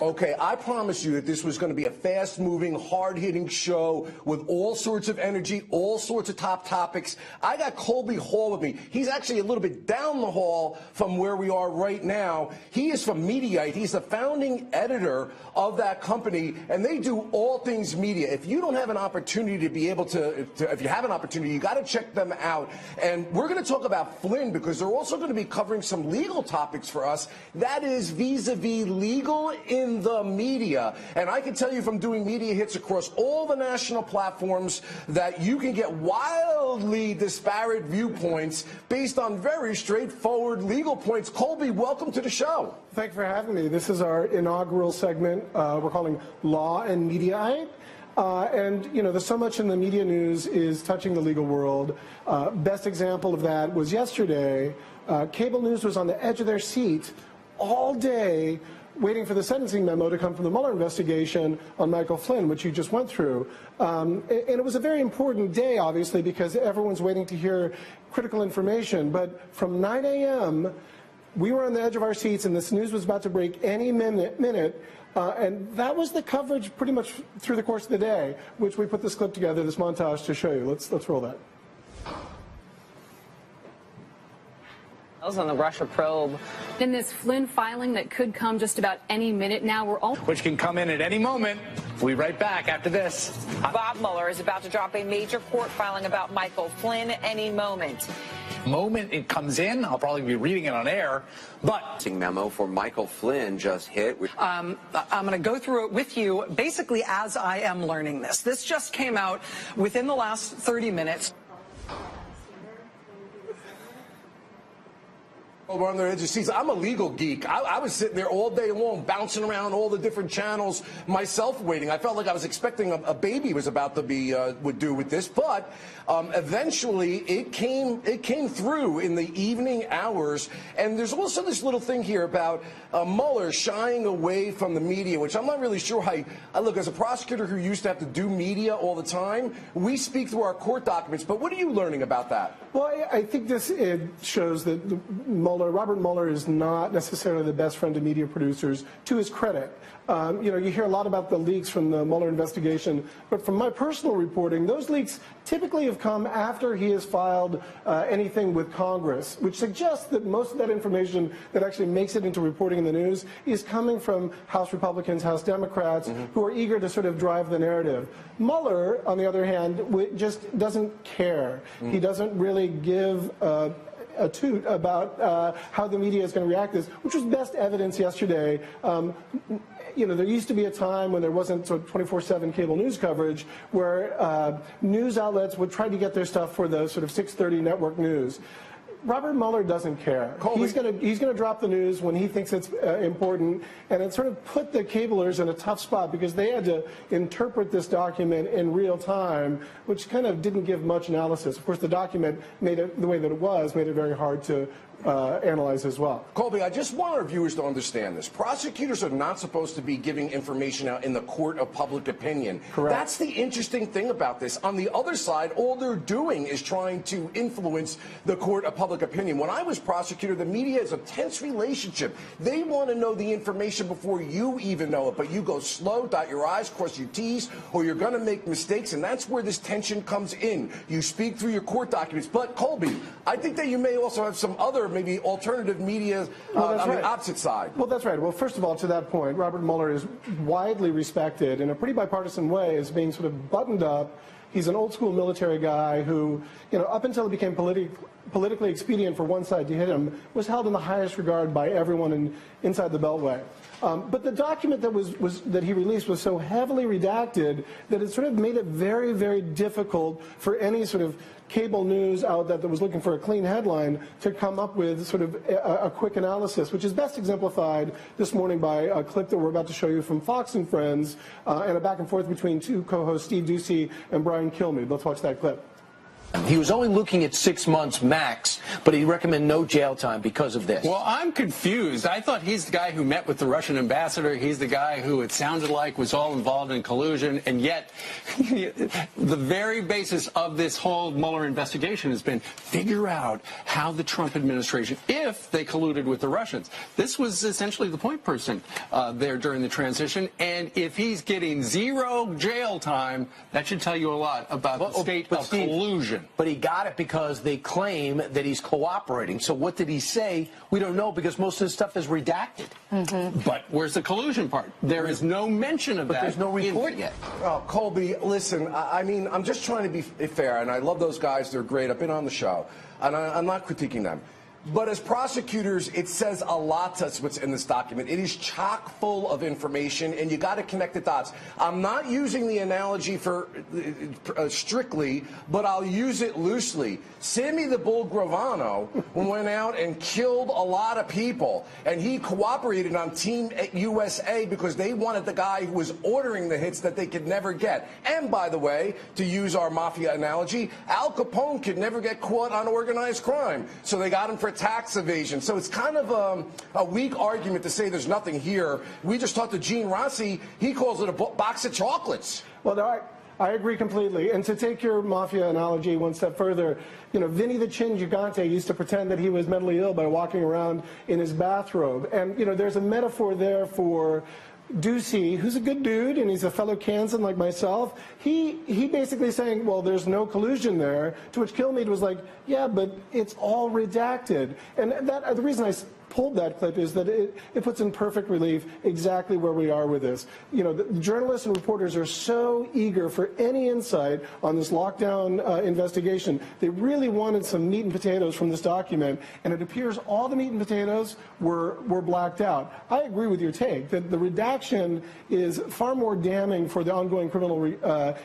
Okay, I promise you that this was going to be a fast-moving, hard-hitting show with all sorts of energy, all sorts of top topics. I got Colby Hall with me. He's actually a little bit down the hall from where we are right now. He is from Mediaite. He's the founding editor of that company, and they do all things media. If you don't have an opportunity to be able to if you have an opportunity, you got to check them out. And we're going to talk about Flynn because they're also going to be covering some legal topics for us. That is vis-a-vis legal in the media. And I can tell you from doing media hits across all the national platforms that you can get wildly disparate viewpoints based on very straightforward legal points. Colby, welcome to the show. Thank you for having me. This is our inaugural segment we're calling Law and Mediaite. And, you know, there's so much in the media news is touching the legal world. Best example of that was yesterday. Cable news was on the edge of their seat all day waiting for the sentencing memo to come from the Mueller investigation on Michael Flynn, which you just went through. And it was a very important day, obviously, because everyone's waiting to hear critical information. But from 9 a.m., we were on the edge of our seats, and this news was about to break any minute. And that was the coverage pretty much through the course of the day, which we put this clip together, this montage, to show you. Let's roll that. On the Russia probe. In this Flynn filing that could come just about any minute now, which can come in at any moment. We'll be right back after this. Bob Mueller is about to drop a major court filing about Michael Flynn any moment. Moment it comes in, I'll probably be reading it on air, but memo for Michael Flynn just hit. I'm going to go through it with you basically as I am learning this. This just came out within the last 30 minutes. We're on their edge of seats. I'm a legal geek. I was sitting there all day long, bouncing around all the different channels, myself waiting. I felt like I was expecting a baby was about to be would do with this, but eventually it came through in the evening hours. And there's also this little thing here about Mueller shying away from the media, which I'm not really sure how. I look, as a prosecutor who used to have to do media all the time, we speak through our court documents. But what are you learning about that? Well, I think it shows that Robert Mueller is not necessarily the best friend of media producers, to his credit. You know, you hear a lot about the leaks from the Mueller investigation, but from my personal reporting, those leaks typically have come after he has filed anything with Congress, which suggests that most of that information that actually makes it into reporting in the news is coming from House Republicans, House Democrats, who are eager to sort of drive the narrative. Mueller, on the other hand, just doesn't care. He doesn't really give a toot about how the media is going to react to this, which was best evidence yesterday. You know, there used to be a time when there wasn't sort of 24/7 cable news coverage where news outlets would try to get their stuff for the sort of 6:30 network news. Robert Mueller doesn't care. Colby. He's going to drop the news when he thinks it's important, and it sort of put the cablers in a tough spot because they had to interpret this document in real time, which kind of didn't give much analysis. Of course, the document made it the way that it was, made it very hard to analyze as well. Colby, I just want our viewers to understand this. Prosecutors are not supposed to be giving information out in the court of public opinion. Correct. That's the interesting thing about this. On the other side, all they're doing is trying to influence the court of public opinion. When I was prosecutor, the media is a tense relationship. They want to know the information before you even know it, but you go slow, dot your I's, cross your T's, or you're going to make mistakes, and that's where this tension comes in. You speak through your court documents. But, Colby, I think that you may also have some other maybe alternative media on the opposite side. Well, that's right. Well, first of all, to that point, Robert Mueller is widely respected in a pretty bipartisan way as being sort of buttoned up. He's an old-school military guy who, you know, up until it became politically expedient for one side to hit him, was held in the highest regard by everyone inside the Beltway. But the document that he released was so heavily redacted that it sort of made it very, very difficult for any sort of cable news outlet that was looking for a clean headline to come up with sort of a quick analysis, which is best exemplified this morning by a clip that we're about to show you from Fox and Friends and a back and forth between two co-hosts, Steve Doocy and Brian Kilmeade. Let's watch that clip. He was only looking at 6 months max, but he recommended no jail time because of this. Well, I'm confused. I thought he's the guy who met with the Russian ambassador. He's the guy who it sounded like was all involved in collusion, and yet the very basis of this whole Mueller investigation has been figure out how the Trump administration, if they colluded with the Russians. This was essentially the point person there during the transition, and if he's getting 0 jail time, that should tell you a lot about the state of collusion. But he got it because they claim that he's cooperating. So what did he say? We don't know because most of the stuff is redacted. But where's the collusion part? There is no mention of that. But there's no report yet. Oh, Colby, listen, I mean, I'm just trying to be fair, and I love those guys. They're great. I've been on the show, and I'm not critiquing them. But as prosecutors, it says a lot to us what's in this document. It is chock full of information, and you got to connect the dots. I'm not using the analogy for strictly, but I'll use it loosely. Sammy the Bull Gravano went out and killed a lot of people, and he cooperated on Team USA because they wanted the guy who was ordering the hits that they could never get. And by the way, to use our mafia analogy, Al Capone could never get caught on organized crime, so they got him for tax evasion. So it's kind of a weak argument to say there's nothing here. We just talked to Gene Rossi. He calls it a box of chocolates. Well, no, I agree completely. And to take your mafia analogy one step further, you know, Vinny the Chin Gigante used to pretend that he was mentally ill by walking around in his bathrobe. And, you know, there's a metaphor there for Ducey, who's a good dude, and he's a fellow Kansan like myself. He basically saying, well, there's no collusion there, to which Kilmeade was like, yeah, but it's all redacted. And that the reason I pulled that clip is that it puts in perfect relief exactly where we are with this. You know, the journalists and reporters are so eager for any insight on this lockdown investigation. They really wanted some meat and potatoes from this document, and it appears all the meat and potatoes were blacked out. I agree with your take that the redaction is far more damning for the ongoing criminal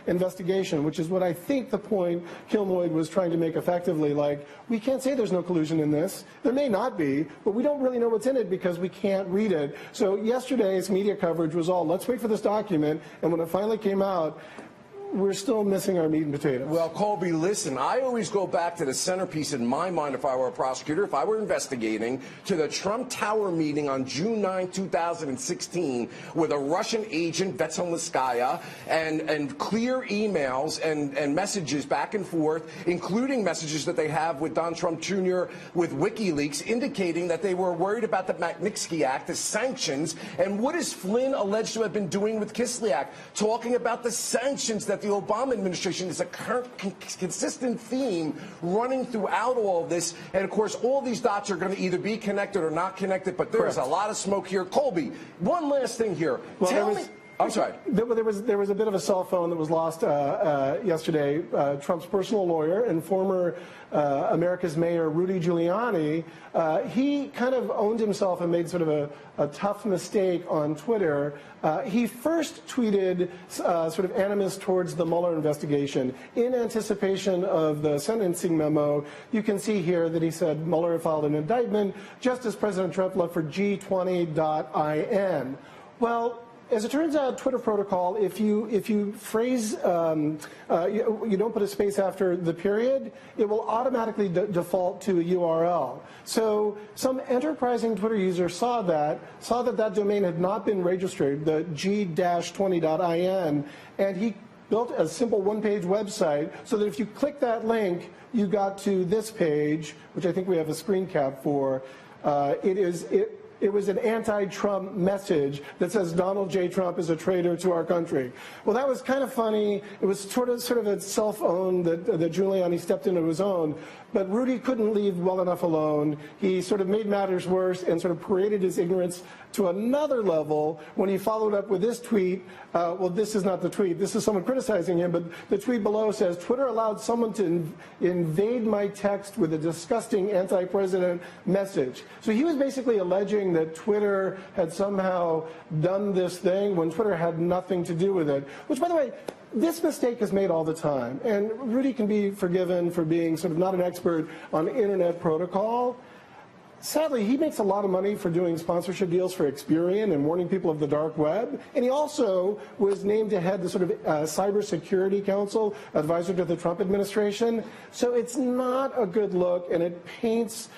investigation, which is what I think the point Kilmeade was trying to make effectively. Like, we can't say there's no collusion in this. There may not be, but we don't really know what's in it because we can't read it. So yesterday's media coverage was all, let's wait for this document, and when it finally came out, we're still missing our meat and potatoes. Well, Colby, listen, I always go back to the centerpiece in my mind if I were a prosecutor, if I were investigating, to the Trump Tower meeting on June 9, 2016, with a Russian agent, Vetselnskaya, and clear emails and messages back and forth, including messages that they have with Don Trump Jr. with WikiLeaks, indicating that they were worried about the Magnitsky Act, the sanctions, and what is Flynn alleged to have been doing with Kislyak, talking about the sanctions that the Obama administration is a consistent theme running throughout all of this. And, of course, all these dots are going to either be connected or not connected, but there's a lot of smoke here. Colby, one last thing here. Well, Tell me. I'm sorry. There was a bit of a cell phone that was lost yesterday. Trump's personal lawyer and former America's mayor, Rudy Giuliani, he kind of owned himself and made sort of a tough mistake on Twitter. He first tweeted sort of animus towards the Mueller investigation in anticipation of the sentencing memo. You can see here that he said Mueller had filed an indictment just as President Trump left for G20.in. Well, as it turns out, Twitter protocol, if you phrase, you don't put a space after the period, it will automatically default to a URL. So some enterprising Twitter user saw that domain had not been registered, the G-20.in, and he built a simple one-page website so that if you click that link, you got to this page, which I think we have a screen cap for. It was an anti-Trump message that says Donald J. Trump is a traitor to our country. Well, that was kind of funny. It was sort of a self-own that Giuliani stepped into his own. But Rudy couldn't leave well enough alone. He sort of made matters worse and sort of paraded his ignorance to another level when he followed up with this tweet. Well, this is not the tweet. This is someone criticizing him, but the tweet below says, Twitter allowed someone to invade my text with a disgusting anti-president message. So he was basically alleging that Twitter had somehow done this thing when Twitter had nothing to do with it, which, by the way, this mistake is made all the time, and Rudy can be forgiven for being sort of not an expert on internet protocol. Sadly, he makes a lot of money for doing sponsorship deals for Experian and warning people of the dark web. And he also was named to head the sort of cybersecurity council advisor to the Trump administration. So it's not a good look, and it paints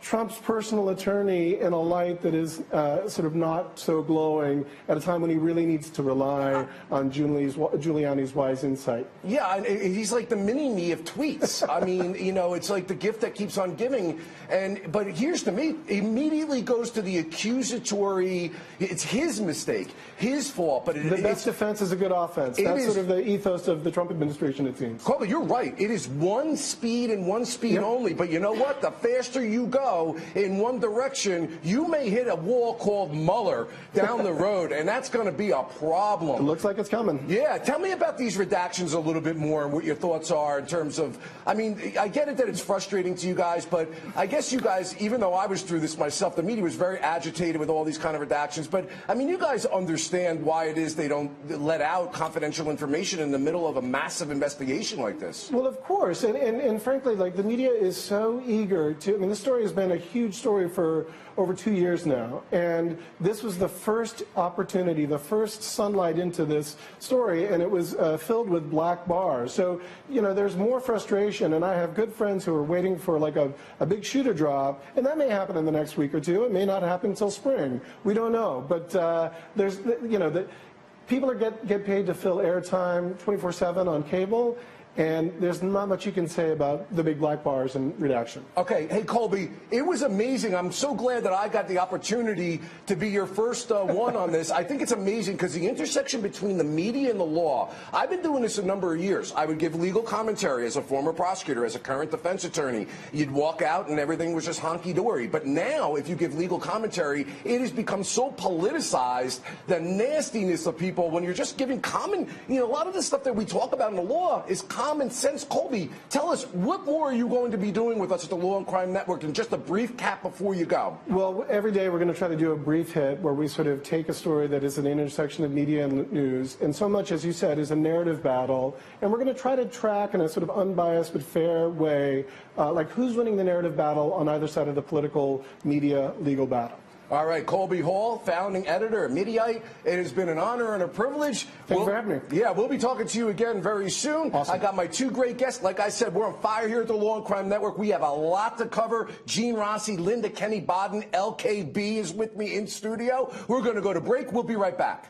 Trump's personal attorney in a light that is sort of not so glowing at a time when he really needs to rely on Giuliani's wise insight. Yeah, and he's like the mini-me of tweets. I mean, you know, it's like the gift that keeps on giving. But here's the me, immediately goes to the accusatory, it's his mistake, his fault. But the best defense is a good offense. That's sort of the ethos of the Trump administration, it seems. Colby, you're right. It is one speed and one speed only. But you know what? The faster you go in one direction, you may hit a wall called Mueller down the road, and that's going to be a problem. It looks like it's coming. Yeah, tell me about these redactions a little bit more and what your thoughts are in terms of, I mean, I get it that it's frustrating to you guys, but I guess you guys, even though I was through this myself, the media was very agitated with all these kind of redactions, but I mean, you guys understand why it is they don't let out confidential information in the middle of a massive investigation like this. Well, of course, and frankly, like, the media is so eager to, I mean, this story has been a huge story for over 2 years now, and this was the first opportunity, the first sunlight into this story, and it was filled with black bars. So, you know, there's more frustration, and I have good friends who are waiting for like a big shoe to drop, and that may happen in the next week or two. It may not happen until spring. We don't know, but there's, you know, people get paid to fill airtime 24/7 on cable. And there's not much you can say about the big black bars and redaction. Okay, hey Colby, it was amazing. I'm so glad that I got the opportunity to be your first one on this. I think it's amazing because the intersection between the media and the law, I've been doing this a number of years. I would give legal commentary as a former prosecutor, as a current defense attorney. You'd walk out and everything was just honky-dory. But now, if you give legal commentary, it has become so politicized, the nastiness of people when you're just giving common, you know, a lot of the stuff that we talk about in the law is common sense. Colby, tell us, what more are you going to be doing with us at the Law and Crime Network? And just a brief cap before you go. Well, every day we're going to try to do a brief hit where we sort of take a story that is an intersection of media and news, and so much, as you said, is a narrative battle. And we're going to try to track in a sort of unbiased but fair way, like who's winning the narrative battle on either side of the political media legal battle. All right, Colby Hall, founding editor of Mediaite. It has been an honor and a privilege. Thanks for having me. Yeah, we'll be talking to you again very soon. Awesome. I got my two great guests. Like I said, we're on fire here at the Law and Crime Network. We have a lot to cover. Gene Rossi, Linda Kenny Bodden, LKB is with me in studio. We're going to go to break. We'll be right back.